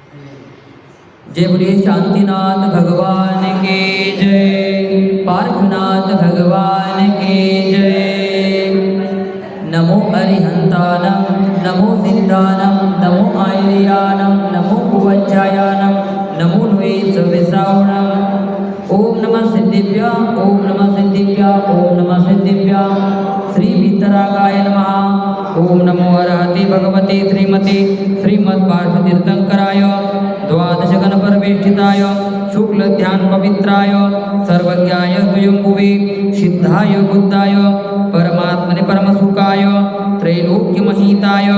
जय बोलिए शांतिनाथ भगवान के जय, पार्श्वनाथ भगवान के जय। नमो अरिहंतानं, नमो सिद्धानं, नमो आयर्यानं, नमो कुवज्जायानं, नमो नुये सविसावणं। ओम नमः सिद्धिभ्यां, ओम नमः सिद्धिभ्यां, ओम नमः सिद्धिभ्यां। श्री वीतरागाय नमः। ओम नमो अरहते भगवते श्रीमते श्रीमद्पार्श्वतीर्थंकराय द्वादश गणपरिवेष्टिताय शुक्ल ध्यान पवित्राय सर्वज्ञाय स्वयंभुवे सिद्धाय बुद्धाय परमात्मने परमसुखाय त्रैलोक्यमहिताय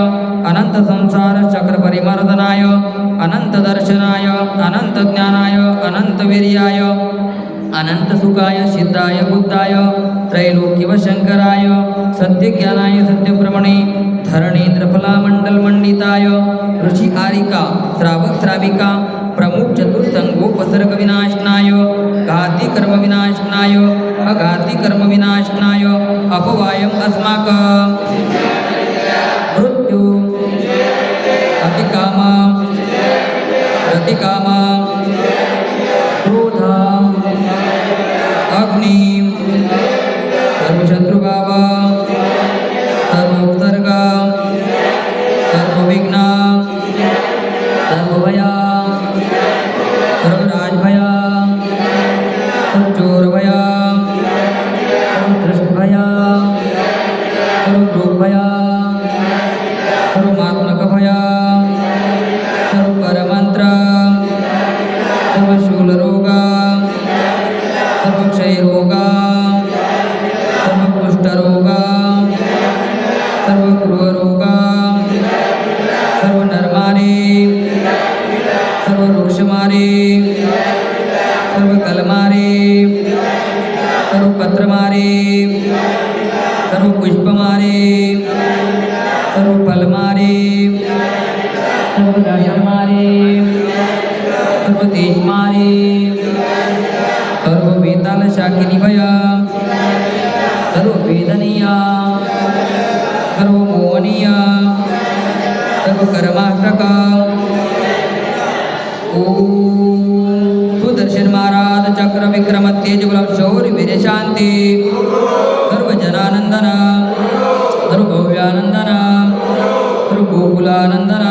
अनंत संसार चक्र परिमर्दनाय अनंत दर्शनाय अनंत ज्ञानाय अनंत वीर्याय अनंत सुखाय सिद्धाय बुद्धाय त्रैलोक्यवशंकराय सत्य ज्ञानाय सत्यप्रमणे धरणेन्द्र फलामंडल मंडिताय ऋषि आरिका श्रावक श्राविका प्रमुख चतुर्संगोपसर्ग विनाशनाय घाती कर्म विनाशनाय अघाती कर्म विनाशनाय अपवायम अस्माकं मृत्यु अतिकामा प्रतिकामा क्रोध अग्नि सर्वशत्रुभाव सर्वोपसर्ग सर्वविघ्न सर्वभया सर्वराजभया सर्वचोरभया सर्वदृष्टभया सर्वरोगभया सर्वमात्मकभया सर्वपरमंत्र सर्वशूलरोगा सर्वक्षयरोगा सर्वकुष्ठरोगा सर्वगृहरोगा सर्वनरमारे सर्ववृक्षमारे सर्वकलमारे सर्वपत्रमारे सर्वपुष्पमारे सर्वफलमारे सर्वदर्शनमारे सर्वतेजमारे सर्ववेताल शाकिनीभया सर्ववेदनीया सर्वमोहनीया सर्वकर्माष्टका। ओम सुदर्शन महाराज चक्र विक्रम तेज बल शौर्य वीर शांति सर्वजनानंदन सर्वभव्यानंदन सर्वगोकुलानंदन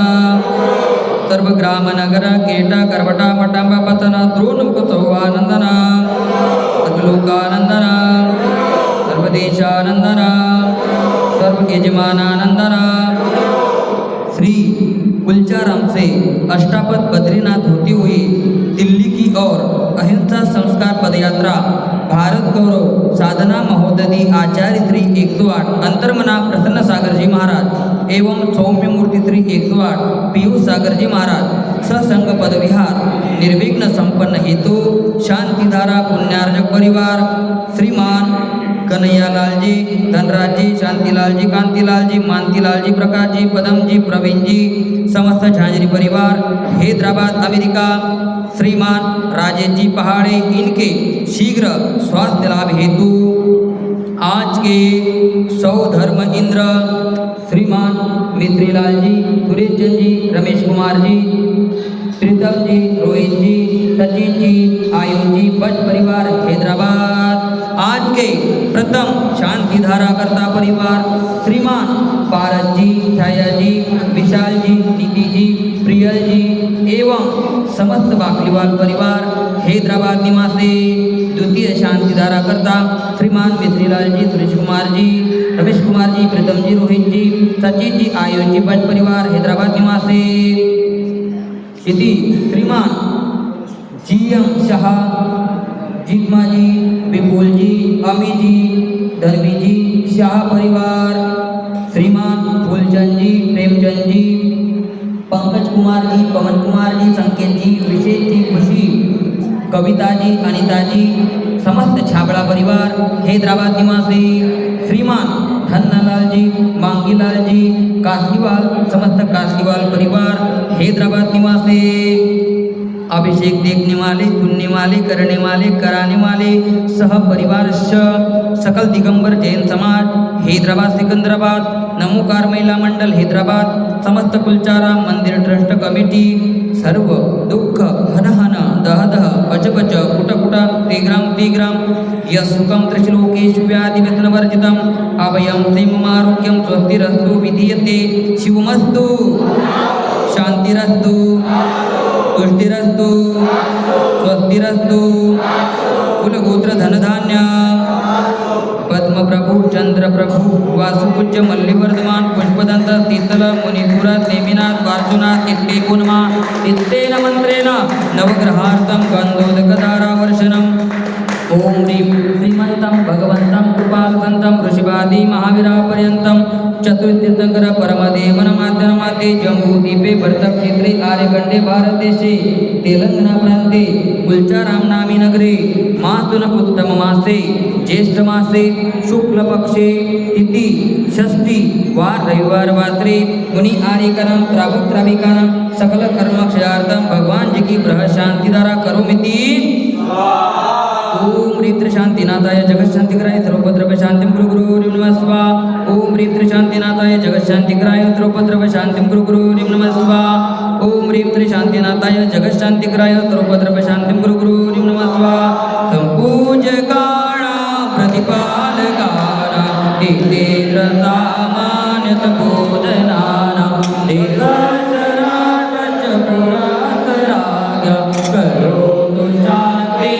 सर्वग्राम नगर केट करवटा मटंब पतन द्रोणमुखसौवानंदन सर्वलोकानंदन सर्वदेशानंदन सर्वयजमानानंदन। श्री कुलचाराम से अष्टापद बद्रीनाथ होती हुई दिल्ली की ओर अहिंसा संस्कार पदयात्रा भारत गौरव साधना महोदधी आचार्य श्री 108 अंतर्मना प्रसन्न सागर जी महाराज एवं सौम्य मूर्ति श्री 108 पीयूष सागर जी महाराज ससंग पद विहार निर्विघ्न संपन्न हेतु शांतिधारा पुण्यार्जक परिवार श्रीमान कन्हैयालाल जी धनराज जी शांतिलाल जी कांतिलाल जी मानतीलाल जी प्रकाश जी पदम जी प्रवीण जी समस्त झांझरी परिवार हैदराबाद अमेरिका श्रीमान राजेश जी पहाड़े इनके शीघ्र स्वास्थ्य लाभ हेतु आज के सौधर्म इंद्र श्रीमान मित्रीलाल जी सुरेश जी रमेश कुमार जी प्रीतम जी रोहित जी सचिन जी आयुष जी बच परिवार हैदराबाद आज के प्रथम शांति धारा करता परिवार श्रीमान पारस जी छाया जी विशाल जी नीति जी प्रियल जी एवं समस्त बाकलीवाल परिवार हैदराबाद निवासी द्वितीय शांति धारा करता श्रीमान मित्रीलाल जी सुरेश कुमार जी रमेश कुमार जी प्रीतम जी रोहित जी सचिन जी आयुष जी बच परिवार हैदराबाद निवासी इति श्रीमान जीएम शाह जिग्मा जी विपुल जी अमी जी धनवी जी शाह परिवार श्रीमान फूलचंद जी प्रेमचंद जी पंकज कुमार जी पवन कुमार जी संकेत जी विशेष जी खुशी कविता जी अनिता जी समस्त छाबड़ा परिवार हैदराबाद निवासी श्रीमान धन्नालाल जी मांगीलाल जी काशीवाल समस्त काशीवाल परिवार हैदराबाद निवासी अभिषेक देखने वाले सुनने वाले करने वाले कराने वाले सह परिवार सकल दिगंबर जैन समाज हैदराबाद सिकंदराबाद नमोकार महिला मंडल हैदराबाद समस्त कुलचारा मंदिर ट्रस्ट कमिटी सर्व दुःख हन हन दह दह पच पच कुट कुट तिग्राम यस्सुखं त्रिश्लोकेषु व्याधिव्यसनवर्जितम् अभयं क्षेममारोग्यं स्वस्तिरस्तु विधीयते शिवमस्तु शांतिरस्तु तुष्टिरस्तु स्वस्तिरस्तु कुलगोत्र धनधान्य पद्मप्रभु चंद्रप्रभु वासुपूज्य मल्लिवर्धमान पुष्पदंत शीतल मुनिपुरात नेमिनाथ वार्जुनाथ इत्ते गुणमा इत्तेन मंत्रेण नवग्रहार्थं गंधोदकधारावर्षणम् ओम ह्रीं श्रीमन्तं भगवन्तं कृपालकन्तं ऋषिवादी महावीरापर्यन्तं चतुर्थतीर्थंकर परमदेवनमाद्यनमाते जम्बूद्वीपे भरतक्षेत्रे आर्यखण्डे भारतदेशे तेलंगाना प्रान्ते कुलचाराम नामी नगरे मासुनपुत्तममासे ज्येष्ठमासे शुक्लपक्षे तिथि षष्ठी वार रविवार वासरे मुनि आर्यकानां श्रावक श्राविकानां सकल कर्मक्षयार्थं भगवान जी की बृहत् शांतिधारा करोमिति ओम ह्रीं शांतिनाथाय जगत्शांतिकराय सर्वोपद्रव शांतिं गुरु गुरु नमः स्वाहा ओम ह्रीं शांतिनाथाय जगत्शांतिकराय सर्वोपद्रव शांतिं गुरु गुरु नमः स्वाहा ओम ह्रीं शांतिनाथाय जगत्शांतिकराय सर्वोपद्रव शांतिं गुरु गुरु नमः स्वाहा संपूज्यकाणा प्रतिपालकाना हितेन्द्र सामान्यत बोधनाना देवचराचर पुरातराज्ञ करोतु शांति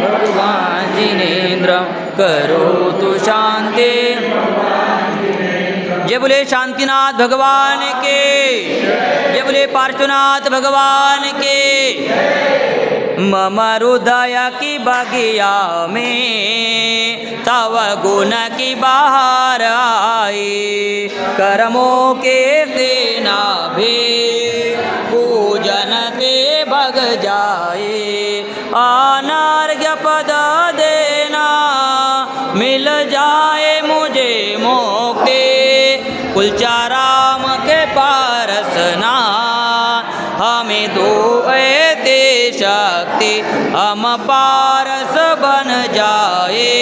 भगवान जिनेन्द्र करोतु शांति। जय बोले शांतिनाथ भगवान के, जय बोले पार्श्वनाथ भगवान के। मम हृदय की बगिया में तव गुण की बहार आई, कर्मों के सेना भी पूजन से भग जाए। अनार्घ्य पद देना मिल जाए मुझे मौके, कुलचाराम के पारसना हमें दो ऐसे शक्ति हम पारस बन जाए,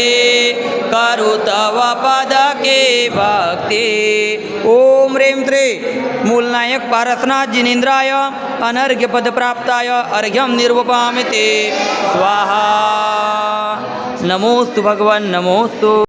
करु तव पद के भक्ति। ओम ह्रीं त्रि मूलनायक पारसनाथ जिनेन्द्राय अनर्घ्य पद प्राप्ताय अर्घ्यं निर्वपामि ते स्वाहा। नमोस्तु भगवान नमोस्तु।